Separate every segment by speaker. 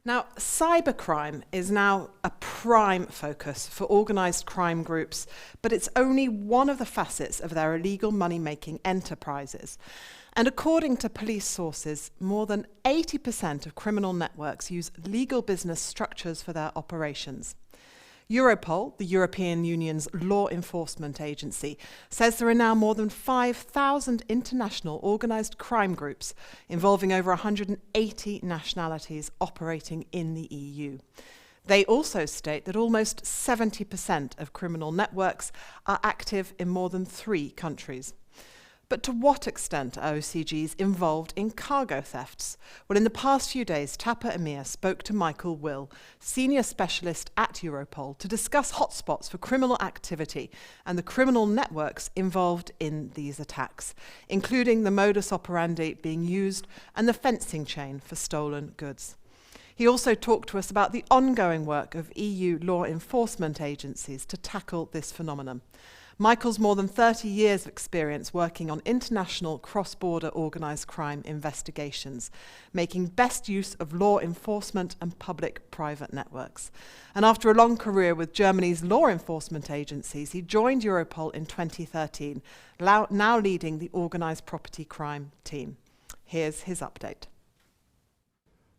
Speaker 1: Now, cybercrime is now a prime focus for organised crime groups, but it's only one of the facets of their illegal money-making enterprises. And according to police sources, more than 80% of criminal networks use legal business structures for their operations. Europol, the European Union's law enforcement agency, says there are now more than 5,000 international organised crime groups involving over 180 nationalities operating in the EU. They also state that almost 70% of criminal networks are active in more than 3 countries. But to what extent are OCGs involved in cargo thefts? Well, in the past few days, Tapa Emir spoke to Michael Will, senior specialist at Europol, to discuss hotspots for criminal activity and the criminal networks involved in these attacks, including the modus operandi being used and the fencing chain for stolen goods. He also talked to us about the ongoing work of EU law enforcement agencies to tackle this phenomenon. Michael's more than 30 years of experience working on international cross-border organised crime investigations, making best use of law enforcement and public-private networks. And after a long career with Germany's law enforcement agencies, he joined Europol in 2013, now leading the organised property crime team. Here's his update.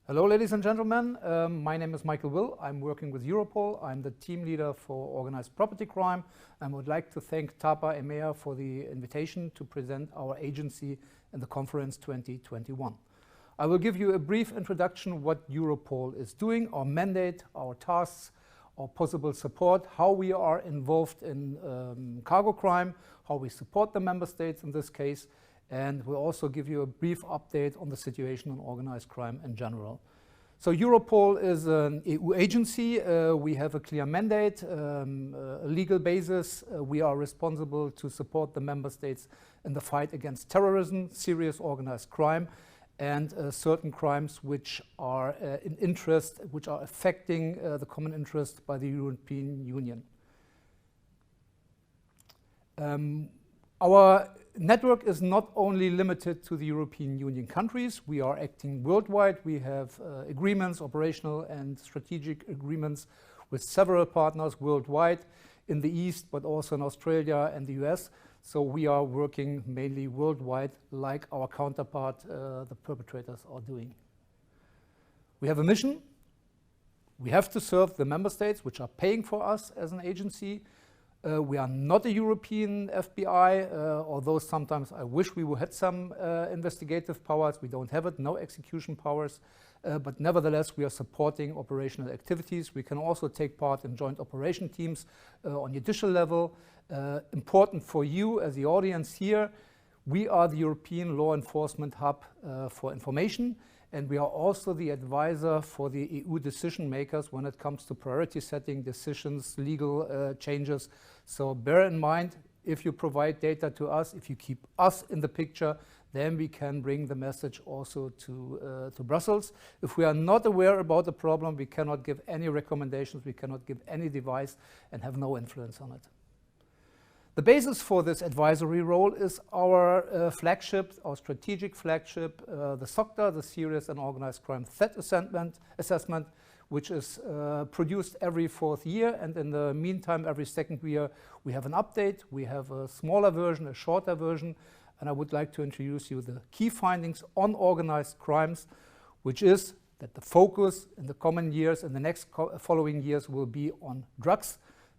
Speaker 2: Hello, ladies and gentlemen. My name is Michael Will. I'm working with Europol. I'm the team leader for organized property crime and would like to thank Tapa Emir for the invitation to present our agency in the conference 2021. I will give you a brief introduction what Europol is doing, our mandate, our tasks, our possible support, how we are involved in cargo crime, how we support the member states in this case, and we'll also give you a brief update on the situation on organized crime in general. So Europol is an EU agency. We have a clear mandate, a legal basis. We are responsible to support the member states in the fight against terrorism, serious organized crime, and certain crimes which are in interest, which are affecting the common interest by the European Union. Our network is not only limited to the European Union countries. We are acting worldwide. We have agreements, operational and strategic agreements with several partners worldwide in the East, but also in Australia and the US. So we are working mainly worldwide like our counterpart, the perpetrators, are doing. We have a mission. We have to serve the member states which are paying for us as an agency. We are not a European FBI, although sometimes I wish we had some investigative powers. We don't have it, no execution powers, but nevertheless we are supporting operational activities. We can also take part in joint operation teams on judicial level. Important for you as the audience here, we are the European law enforcement hub for information, and we are also the advisor for the EU decision makers when it comes to priority setting decisions, legal changes. So bear in mind, if you provide data to us, if you keep us in the picture, then we can bring the message also to Brussels. If we are not aware about the problem, we cannot give any recommendations, we cannot give any advice and have no influence on it. The basis for this advisory role is our flagship, our strategic flagship, the SOCTA, the Serious and Organized Crime Threat Assessment, which is produced every 4th year. And in the meantime, every 2nd year, we have an update. We have a smaller version, a shorter version. And I would like to introduce you the key findings on organized crimes, which is that the focus in the coming years and the next following years will be on drugs.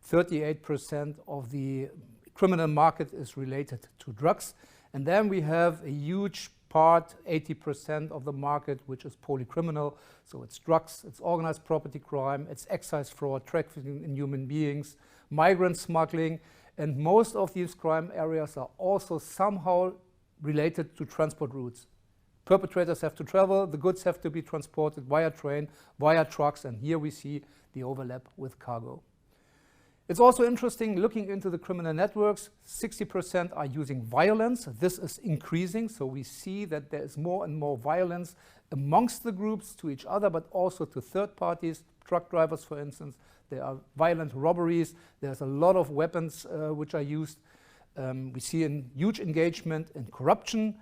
Speaker 2: 38% of the criminal market is related to drugs. And then we have a huge part, 80% of the market, which is polycriminal. So it's drugs, it's organized property crime, it's excise fraud, trafficking in human beings, migrant smuggling. And most of these crime areas are also somehow related to transport routes. Perpetrators have to travel, the goods have to be transported via train, via trucks, and here we see the overlap with cargo. It's also interesting looking into the criminal networks, 60% are using violence. This is increasing, so we see that there is more and more violence amongst the groups to each other, but also to third parties, truck drivers, for instance. There are violent robberies. There's a lot of weapons which are used. We see a huge engagement in corruption.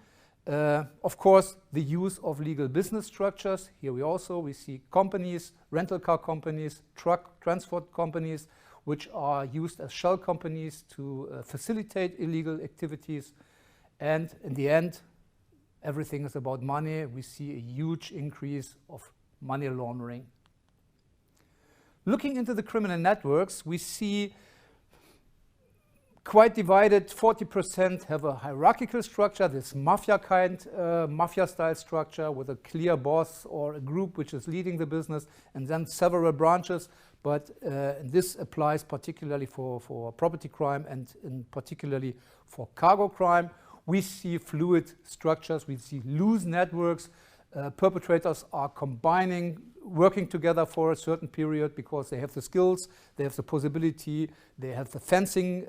Speaker 2: Of course, the use of legal business structures. Here we see companies, rental car companies, truck transport companies, which are used as shell companies to facilitate illegal activities. And in the end, everything is about money. We see a huge increase of money laundering. Looking into the criminal networks, we see quite divided. 40% have a hierarchical structure, this mafia-style structure with a clear boss or a group which is leading the business, and then several branches. But this applies particularly for property crime and particularly for cargo crime. We see fluid structures, we see loose networks. Perpetrators are combining, working together for a certain period because they have the skills, they have the possibility, they have the fencing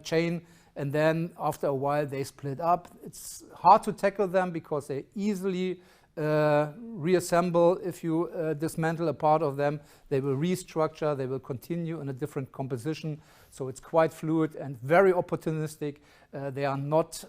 Speaker 2: chain, and then after a while they split up. It's hard to tackle them because they easily reassemble. If you dismantle a part of them, they will restructure, they will continue in a different composition. So it's quite fluid and very opportunistic. They are not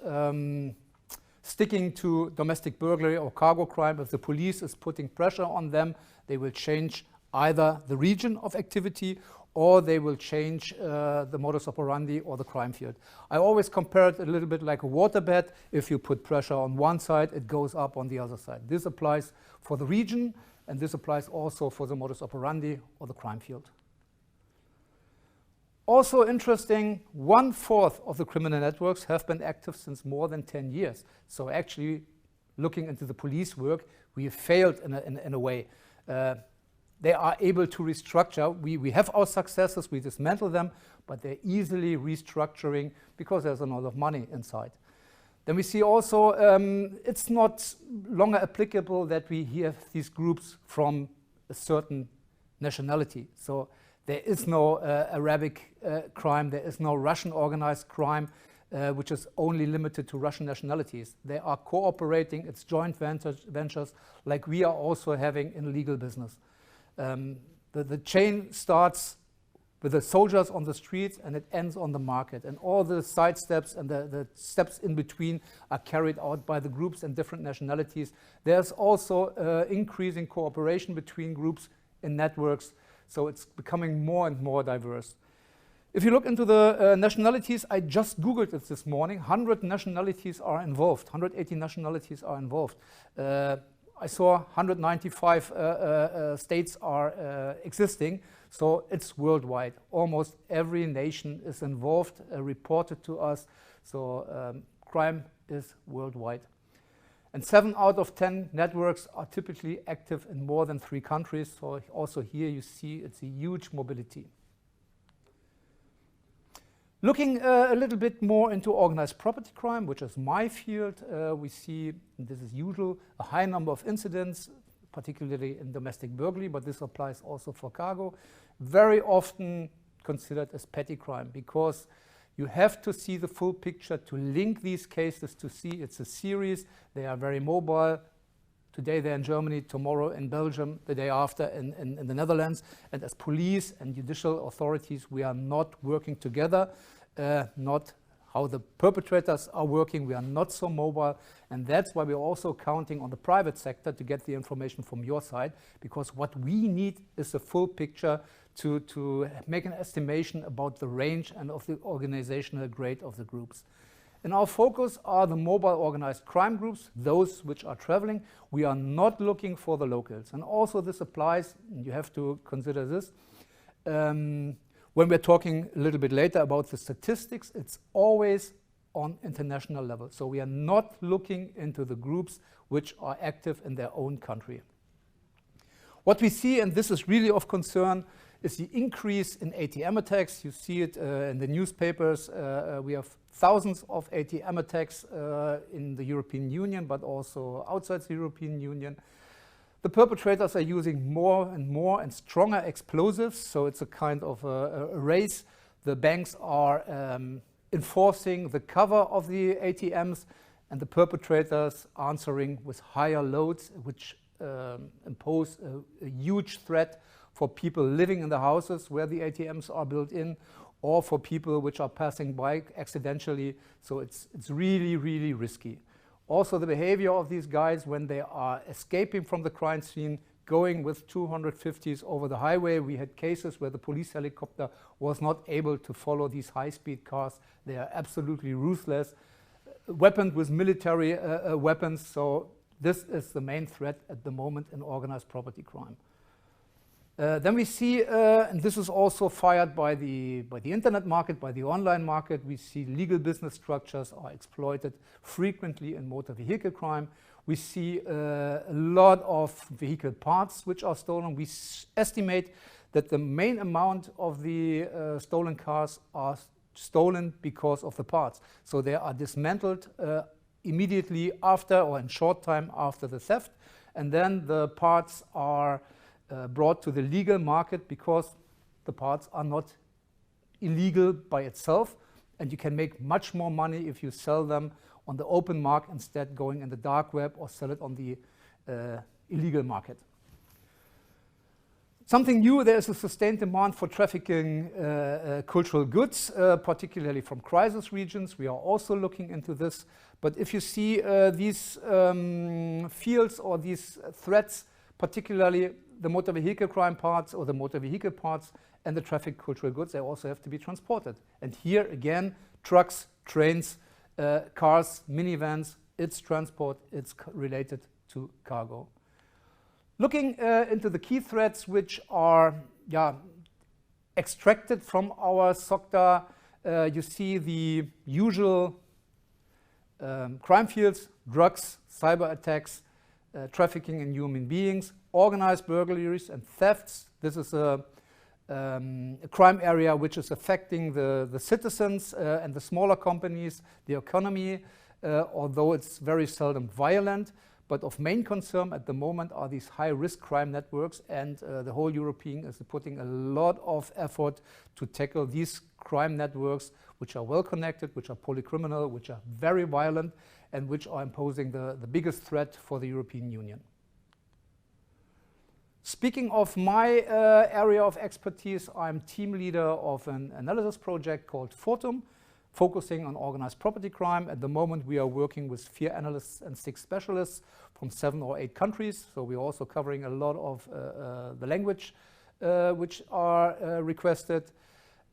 Speaker 2: sticking to domestic burglary or cargo crime. If the police is putting pressure on them, they will change either the region of activity or they will change the modus operandi or the crime field. I always compare it a little bit like a waterbed. If you put pressure on one side, it goes up on the other side. This applies for the region, and this applies also for the modus operandi or the crime field. Also interesting, 1/4 of the criminal networks have been active since more than 10 years. So actually, looking into the police work, we have failed in a way. They are able to restructure. We have our successes, we dismantle them, but they're easily restructuring because there's a lot of money inside. Then we see also it's not longer applicable that we have these groups from a certain nationality. So there is no Arabic crime, there is no Russian organized crime, which is only limited to Russian nationalities. They are cooperating, it's joint ventures like we are also having in legal business. The chain starts with the soldiers on the streets and it ends on the market. And all the side steps and the steps in between are carried out by the groups and different nationalities. There's also increasing cooperation between groups in networks. So it's becoming more and more diverse. If you look into the nationalities, I just Googled it this morning. 100 nationalities are involved. 180 nationalities are involved. I saw 195 states are existing, so it's worldwide. Almost every nation is involved, reported to us, so crime is worldwide. And 7 out of 10 networks are typically active in more than 3 countries, so also here you see it's a huge mobility. Looking a little bit more into organized property crime, which is my field, we see, and this is usual, a high number of incidents, particularly in domestic burglary, but this applies also for cargo, very often considered as petty crime because you have to see the full picture to link these cases to see it's a series. They are very mobile. Today they're in Germany, tomorrow in Belgium, the day after in the Netherlands. And as police and judicial authorities, we are not working together, not how the perpetrators are working. We are not so mobile. And that's why we're also counting on the private sector to get the information from your side, because what we need is a full picture to make an estimation about the range and of the organizational grade of the groups. And our focus are the mobile organized crime groups, those which are traveling. We are not looking for the locals. And also this applies, and you have to consider this, when we're talking a little bit later about the statistics, it's always on international level. So we are not looking into the groups which are active in their own country. What we see, and this is really of concern, is the increase in ATM attacks. You see it in the newspapers. We have thousands of ATM attacks in the European Union, but also outside the European Union. The perpetrators are using more and stronger explosives, so it's a kind of a race. The banks are enforcing the cover of the ATMs, and the perpetrators answering with higher loads, which impose a huge threat for people living in the houses where the ATMs are built in, or for people which are passing by accidentally. So it's really, really risky. Also the behavior of these guys when they are escaping from the crime scene, going with 250s over the highway. We had cases where the police helicopter was not able to follow these high-speed cars. They are absolutely ruthless, weaponed with military weapons. So this is the main threat at the moment in organized property crime. Then we see, and this is also fired by the internet market, by the online market, we see legal business structures are exploited frequently in motor vehicle crime. We see a lot of vehicle parts which are stolen. We estimate that the main amount of the stolen cars are stolen because of the parts. So they are dismantled immediately after or in short time after the theft, and then the parts are brought to the legal market because the parts are not illegal by itself, and you can make much more money if you sell them on the open market instead going in the dark web or sell it on the illegal market. Something new, there is a sustained demand for trafficking cultural goods, particularly from crisis regions. We are also looking into this. But if you see these fields or these threats, particularly the motor vehicle crime parts or the motor vehicle parts and the traffic cultural goods, they also have to be transported. And here again, trucks, trains, cars, minivans, it's transport, it's related to cargo. Looking into the key threats which are extracted from our SOCTA, you see the usual crime fields: drugs, cyber attacks, trafficking in human beings, organized burglaries and thefts. This is a crime area which is affecting the citizens and the smaller companies, the economy, although it's very seldom violent. But of main concern at the moment are these high-risk crime networks, and the whole European is putting a lot of effort to tackle these crime networks, which are well connected, which are polycriminal, which are very violent, and which are imposing the biggest threat for the European Union. Speaking of my area of expertise, I'm team leader of an analysis project called Fortum, focusing on organized property crime. At the moment, we are working with 4 analysts and 6 specialists from 7 or 8 countries. So we're also covering a lot of the language which are requested.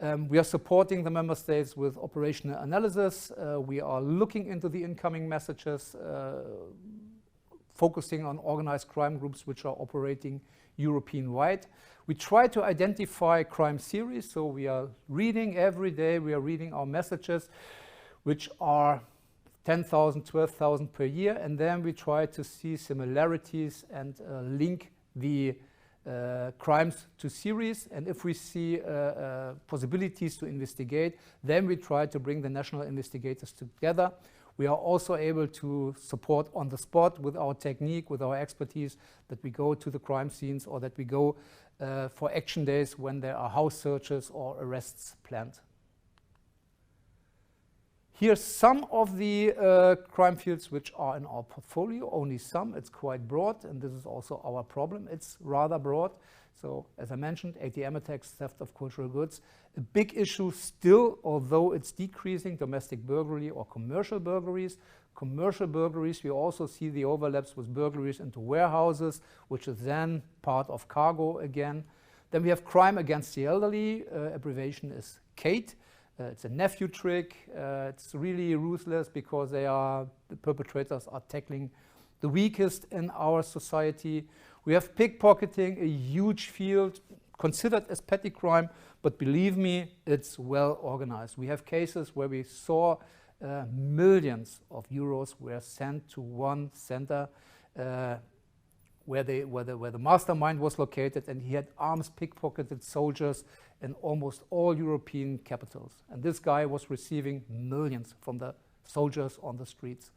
Speaker 2: We are supporting the member states with operational analysis. We are looking into the incoming messages, focusing on organized crime groups which are operating European-wide. We try to identify crime series, so we are reading every day, we are reading our messages, which are 10,000, 12,000 per year, and then we try to see similarities and link the crimes to series. And if we see possibilities to investigate, then we try to bring the national investigators together. We are also able to support on the spot with our technique, with our expertise, that we go to the crime scenes or that we go for action days when there are house searches or arrests planned. Here's some of the crime fields which are in our portfolio, only some. It's quite broad, and this is also our problem. It's rather broad. So, as I mentioned, ATM attacks, theft of cultural goods. A big issue still, although it's decreasing, domestic burglary or commercial burglaries. Commercial burglaries, we also see the overlaps with burglaries into warehouses, which is then part of cargo again. Then we have crime against the elderly. Abbreviation is CATE. It's a nephew trick. It's really ruthless because the perpetrators are tackling the weakest in our society. We have pickpocketing, a huge field considered as petty crime, but believe me, it's well organized. We have cases where we saw millions of euros were sent to one center where the mastermind was located, and he had arms pickpocketed soldiers in almost all European capitals. And this guy was receiving millions from the soldiers on the streets.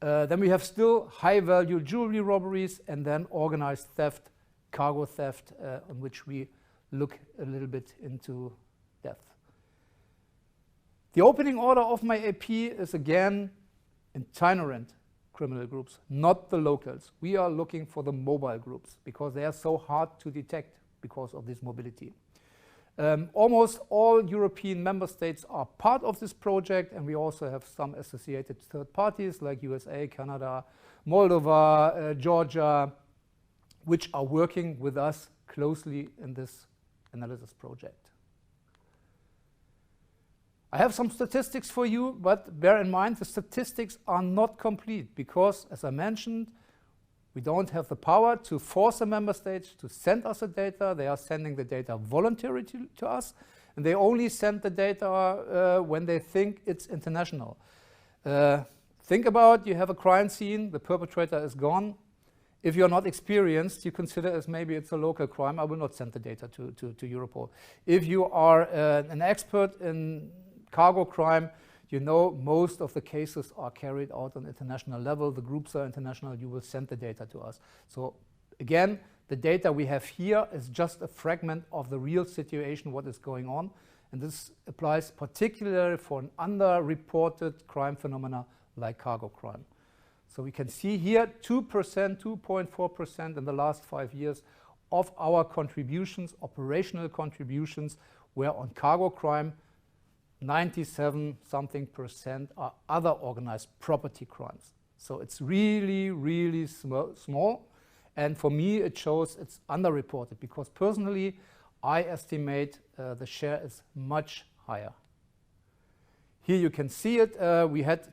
Speaker 2: Then we have still high-value jewelry robberies, and then organized theft, cargo theft, on which we look a little bit into depth. The opening order of my AP is again itinerant criminal groups, not the locals. We are looking for the mobile groups because they are so hard to detect because of this mobility. Almost all European member states are part of this project, and we also have some associated third parties like USA, Canada, Moldova, Georgia, which are working with us closely in this analysis project. I have some statistics for you, but bear in mind the statistics are not complete because, as I mentioned, we don't have the power to force a member state to send us the data. They are sending the data voluntarily to us, and they only send the data when they think it's international. Think about, you have a crime scene, the perpetrator is gone. If you're not experienced, you consider as maybe it's a local crime. I will not send the data to Europol. If you are an expert in cargo crime, you know most of the cases are carried out on international level. The groups are international. You will send the data to us. So again, the data we have here is just a fragment of the real situation, what is going on. And this applies particularly for an underreported crime phenomena like cargo crime. So we can see here 2%, 2.4% in the last 5 years of our contributions, operational contributions, were on cargo crime. 97-something% are other organized property crimes. So it's really, really small. And for me, it shows it's underreported because personally, I estimate the share is much higher. Here you can see it. We had,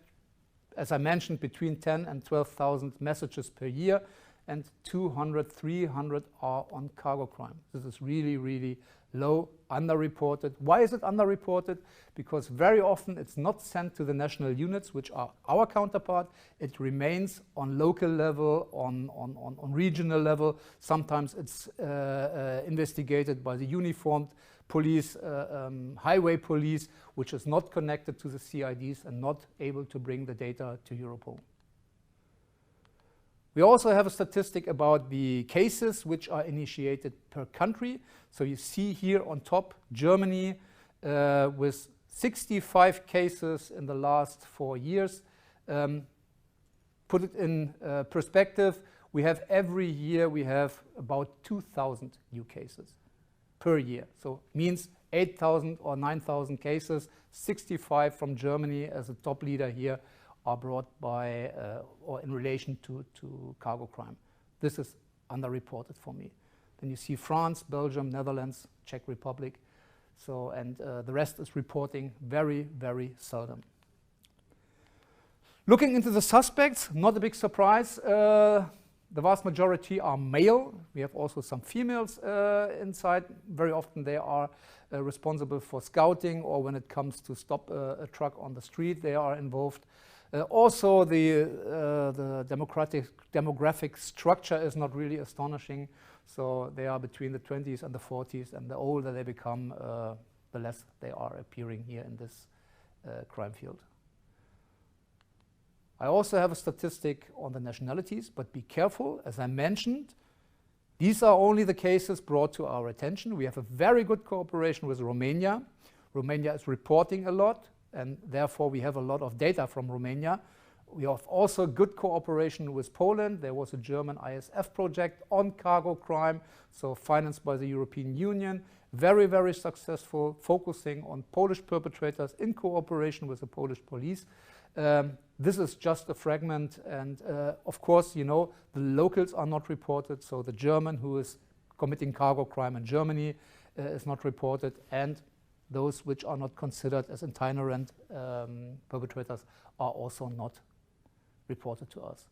Speaker 2: as I mentioned, between 10 and 12,000 messages per year, and 200, 300 are on cargo crime. This is really, really low, underreported. Why is it underreported? Because very often it's not sent to the national units, which are our counterpart. It remains on local level, on regional level. Sometimes it's investigated by the uniformed police, highway police, which is not connected to the CIDs and not able to bring the data to Europol. We also have a statistic about the cases which are initiated per country. So you see here on top, Germany with 65 cases in the last 4 years. Put it in perspective, we have every year we have about 2,000 new cases per year. So means 8,000 or 9,000 cases, 65 from Germany as a top leader here are brought by or in relation to cargo crime. This is underreported for me. Then you see France, Belgium, Netherlands, Czech Republic. So, and the rest is reporting very, very seldom. Looking into the suspects, not a big surprise. The vast majority are male. We have also some females inside. Very often they are responsible for scouting, or when it comes to stop a truck on the street, they are involved. Also, the demographic structure is not really astonishing. So they are between the 20s and the 40s, and the older they become, the less they are appearing here in this crime field. I also have a statistic on the nationalities, but be careful, as I mentioned, these are only the cases brought to our attention. We have a very good cooperation with Romania. Romania is reporting a lot, and therefore we have a lot of data from Romania. We have also good cooperation with Poland. There was a German ISF project on cargo crime, so financed by the European Union. Very, very successful, focusing on Polish perpetrators in cooperation with the Polish police. This is just a fragment, and of course, you know, the locals are not reported, so the German who is committing cargo crime in Germany is not reported, and those which are not considered as itinerant perpetrators are also not reported to us.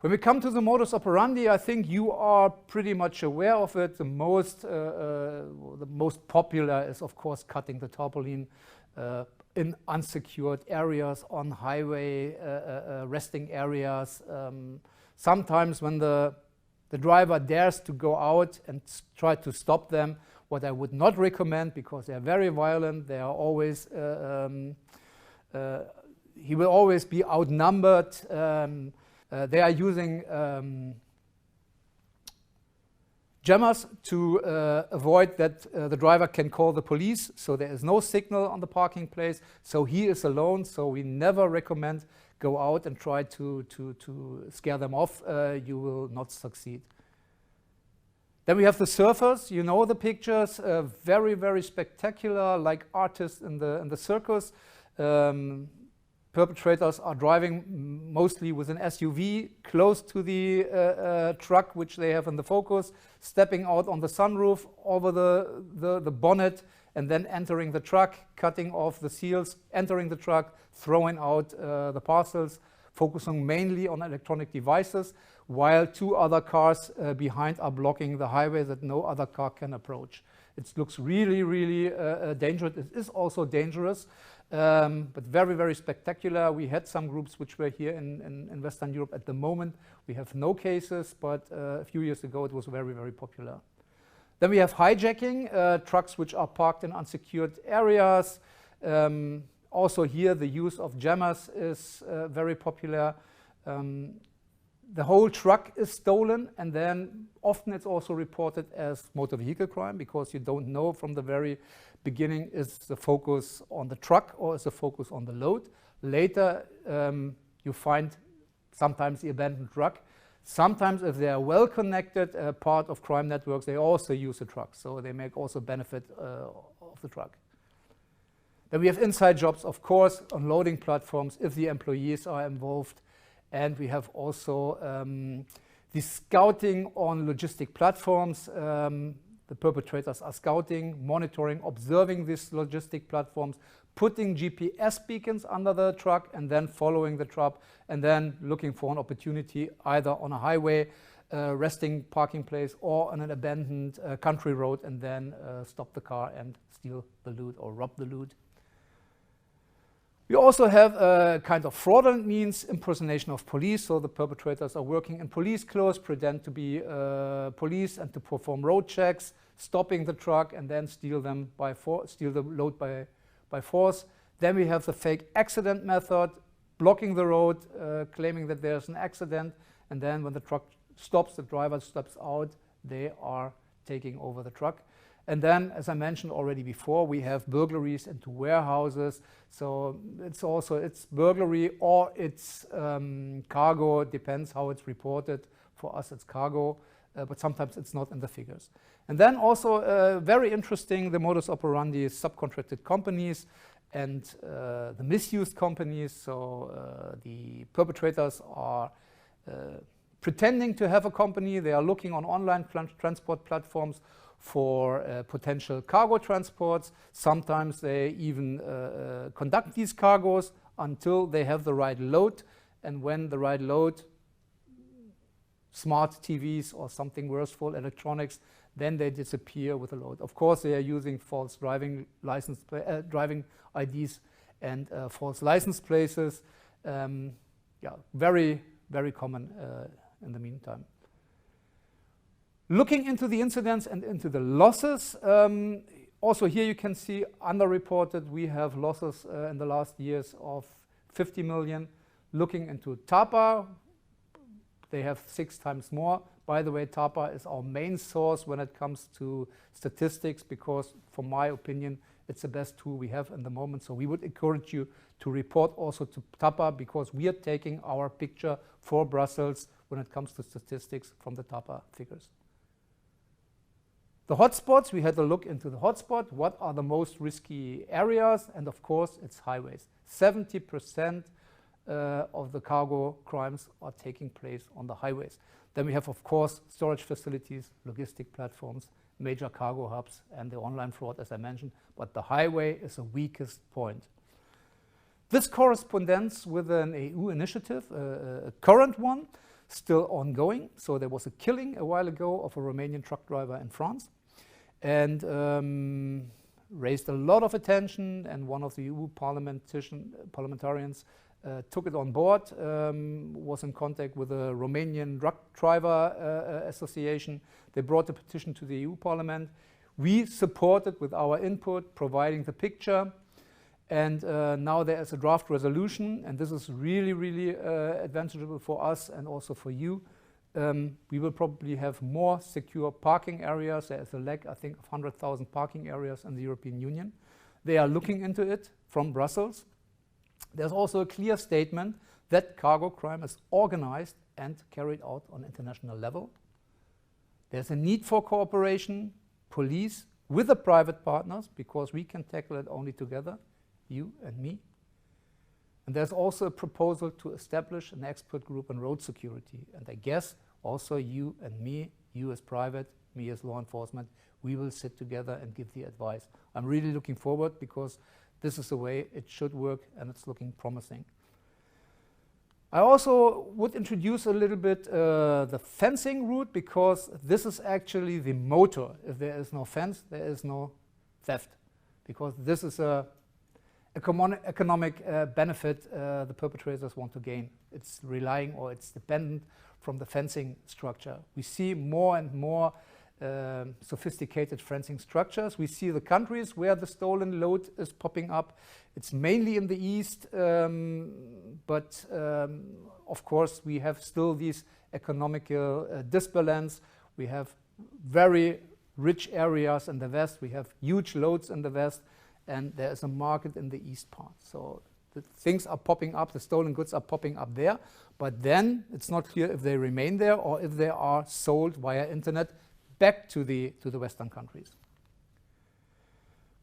Speaker 2: When we come to the modus operandi, I think you are pretty much aware of it. The most popular is, of course, cutting the tarpaulin in unsecured areas, on highway resting areas. Sometimes when the driver dares to go out and try to stop them, what I would not recommend, because they are very violent, they are always, he will always be outnumbered. They are using jammers to avoid that the driver can call the police, so there is no signal on the parking place, so he is alone, so we never recommend go out and try to scare them off. You will not succeed. Then we have the surfers. You know the pictures, very, very spectacular, like artists in the circus. Perpetrators are driving mostly with an SUV close to the truck which they have in the focus, stepping out on the sunroof over the bonnet, and then entering the truck, cutting off the seals, entering the truck, throwing out the parcels, focusing mainly on electronic devices, while 2 other cars behind are blocking the highway that no other car can approach. It looks really, really dangerous. It is also dangerous, but very, very spectacular. We had some groups which were here in Western Europe. At the moment, we have no cases, but a few years ago, it was very, very popular. Then we have hijacking, trucks which are parked in unsecured areas. Also here, the use of jammers is very popular. The whole truck is stolen, and then often it's also reported as motor vehicle crime, because you don't know from the very beginning, is the focus on the truck or is the focus on the load. Later, you find sometimes the abandoned truck. Sometimes, if they are well connected, part of crime networks, they also use the truck, so they make also benefit of the truck. Then we have inside jobs, of course, on loading platforms if the employees are involved. And we have also the scouting on logistic platforms. The perpetrators are scouting, monitoring, observing these logistic platforms, putting GPS beacons under the truck, and then following the truck, and then looking for an opportunity either on a highway, resting parking place, or on an abandoned country road, and then stop the car and steal the loot or rob the loot. We also have a kind of fraudulent means, impersonation of police. So the perpetrators are working in police clothes, pretend to be police and to perform road checks, stopping the truck and then steal the load by force. Then we have the fake accident method, blocking the road, claiming that there's an accident. And then when the truck stops, the driver steps out, they are taking over the truck. And then, as I mentioned already before, we have burglaries into warehouses. So it's burglary or it's cargo, depends how it's reported. For us, it's cargo, but sometimes it's not in the figures. And then also very interesting, the modus operandi is subcontracted companies and the misused companies. So the perpetrators are pretending to have a company. They are looking on online transport platforms for potential cargo transports. Sometimes they even conduct these cargoes until they have the right load, and when the right load, smart TVs or something worse for electronics, then they disappear with the load. Of course, they are using false driving IDs and false license plates. Very, very common in the meantime. Looking into the incidents and into the losses, also here you can see underreported. We have losses in the last years of 50 million. Looking into TAPA, they have 6 times more. By the way, TAPA is our main source when it comes to statistics, because from my opinion, it's the best tool we have in the moment. So we would encourage you to report also to TAPA, because we are taking our picture for Brussels when it comes to statistics from the TAPA figures. The hotspots, we had a look into the hotspot. What are the most risky areas? And of course, it's highways. 70% of the cargo crimes are taking place on the highways. Then we have, of course, storage facilities, logistic platforms, major cargo hubs, and the online fraud, as I mentioned. But the highway is the weakest point. This corresponds with an EU initiative, a current one, still ongoing. So there was a killing a while ago of a Romanian truck driver in France, and raised a lot of attention, and one of the EU parliamentarians took it on board, was in contact with the Romanian Truck Driver Association. They brought the petition to the EU Parliament. We supported with our input, providing the picture, and now there is a draft resolution, and this is really, really advantageous for us and also for you. We will probably have more secure parking areas. There is a lack, I think, of 100,000 parking areas in the European Union. They are looking into it from Brussels. There's also a clear statement that cargo crime is organized and carried out on international level. There's a need for cooperation, police with the private partners, because we can tackle it only together, you and me. And there's also a proposal to establish an expert group on road security. And I guess also you and me, you as private, me as law enforcement, we will sit together and give the advice. I'm really looking forward, because this is the way it should work, and it's looking promising. I also would introduce a little bit the fencing route, because this is actually the motor. If there is no fence, there is no theft, because this is a economic benefit the perpetrators want to gain. It's relying, or it's dependent from the fencing structure. We see more and more sophisticated fencing structures. We see the countries where the stolen load is popping up. It's mainly in the east, but of course we have still these economical disbalance. We have very rich areas in the west. We have huge loads in the west, and there is a market in the east part. So the things are popping up, the stolen goods are popping up there, but then it's not clear if they remain there or if they are sold via internet back to the Western countries.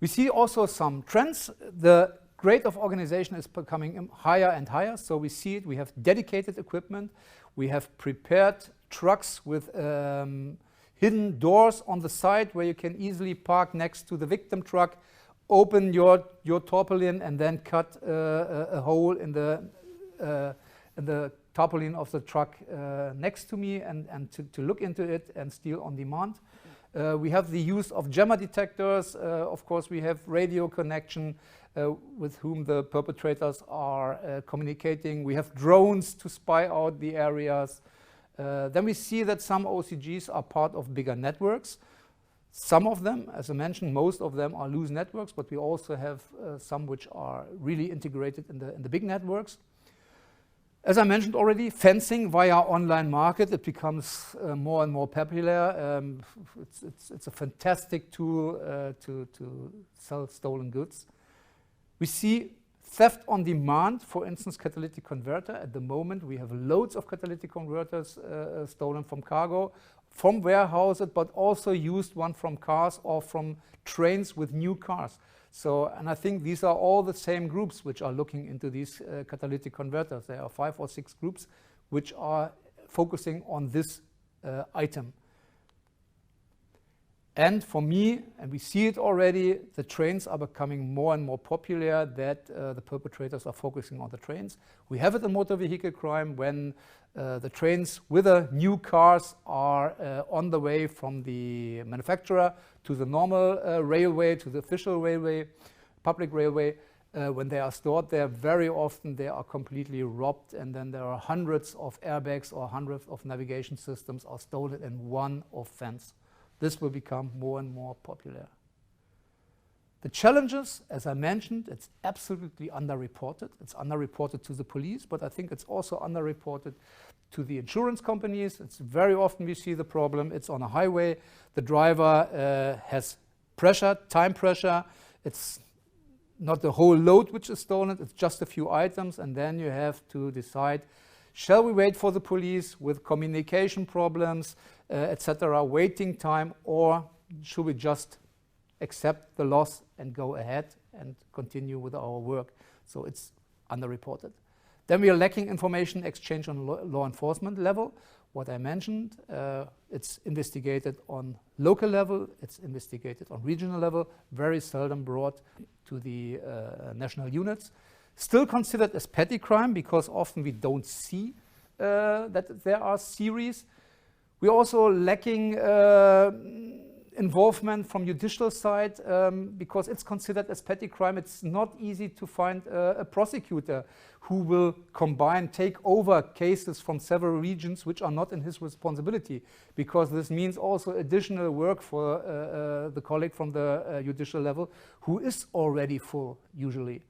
Speaker 2: We see also some trends. The grade of organization is becoming higher and higher, so we see it. We have dedicated equipment. We have prepared trucks with hidden doors on the side where you can easily park next to the victim truck, open your tarpaulin, and then cut a hole in the tarpaulin of the truck next to me, and to look into it and steal on demand. We have the use of jammer detectors. Of course, we have radio connection with whom the perpetrators are communicating. We have drones to spy out the areas. Then we see that some OCGs are part of bigger networks. Some of them, as I mentioned, most of them are loose networks, but we also have some which are really integrated in the big networks. As I mentioned already, fencing via online market, it becomes more and more popular. It's a fantastic tool to sell stolen goods. We see theft on demand, for instance, catalytic converter. At the moment, we have loads of catalytic converters stolen from cargo, from warehouses, but also used one from cars or from trains with new cars. So, and I think these are all the same groups which are looking into these catalytic converters. There are 5 or 6 groups which are focusing on this item. And for me, and we see it already, the trains are becoming more and more popular, that the perpetrators are focusing on the trains. We have it in motor vehicle crime when the trains with the new cars are on the way from the manufacturer to the normal railway, to the official railway, public railway. When they are stored there, very often they are completely robbed, and then there are hundreds of airbags or hundreds of navigation systems are stolen in one offense. This will become more and more popular. The challenges, as I mentioned, it's absolutely underreported. It's underreported to the police, but I think it's also underreported to the insurance companies. It's very often we see the problem. It's on a highway. The driver has pressure, time pressure. It's not the whole load which is stolen. It's just a few items, and then you have to decide, shall we wait for the police with communication problems, etc., waiting time, or should we just accept the loss and go ahead and continue with our work? So it's underreported. Then we are lacking information exchange on law enforcement level. What I mentioned, it's investigated on local level, it's investigated on regional level, very seldom brought to the national units. Still considered as petty crime, because often we don't see that there are series. We're also lacking involvement from judicial side, because it's considered as petty crime. It's not easy to find a prosecutor who will combine, take over cases from several regions which are not in his responsibility, because this means also additional work for the colleague from the judicial level who is already full usually.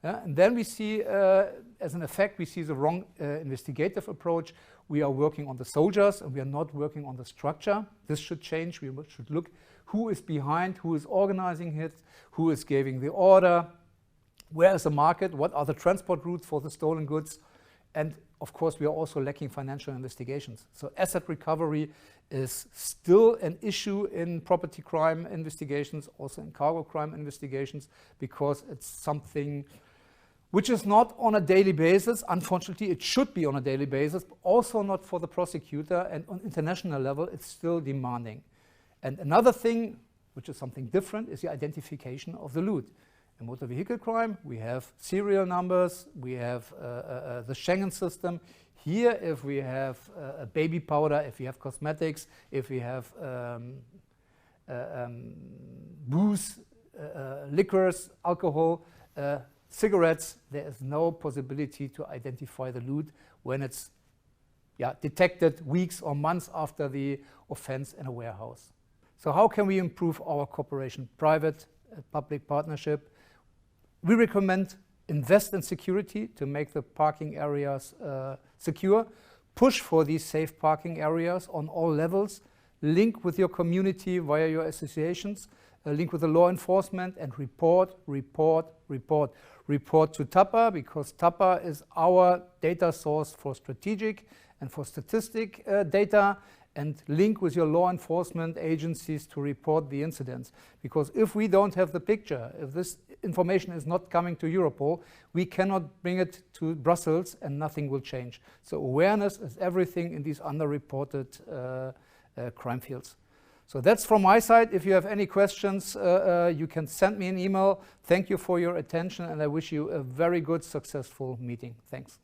Speaker 2: And then we see, as an effect, we see the wrong investigative approach. We are working on the soldiers and we are not working on the structure. This should change. We should look who is behind, who is organizing it, who is giving the order, where is the market, what are the transport routes for the stolen goods. And of course, we are also lacking financial investigations. So asset recovery is still an issue in property crime investigations, also in cargo crime investigations, because it's something which is not on a daily basis. Unfortunately, it should be on a daily basis, but also not for the prosecutor, and on international level, it's still demanding. And another thing, which is something different, is the identification of the loot. In motor vehicle crime, we have serial numbers, we have the Schengen system. Here, if we have baby powder, if we have cosmetics, if we have booze, liquors, alcohol, cigarettes, there is no possibility to identify the loot when it's detected weeks or months after the offense in a warehouse. So how can we improve our cooperation? Private, public partnership. We recommend invest in security to make the parking areas secure. Push for these safe parking areas on all levels. Link with your community via your associations. Link with the law enforcement and report. Report to TAPA, because TAPA is our data source for strategic and for statistic data. And link with your law enforcement agencies to report the incidents. Because if we don't have the picture, if this information is not coming to Europol, we cannot bring it to Brussels and nothing will change. So awareness is everything in these underreported crime fields. So that's from my side. If you have any questions, you can send me an email. Thank you for your attention, and I wish you a very good, successful meeting. Thanks.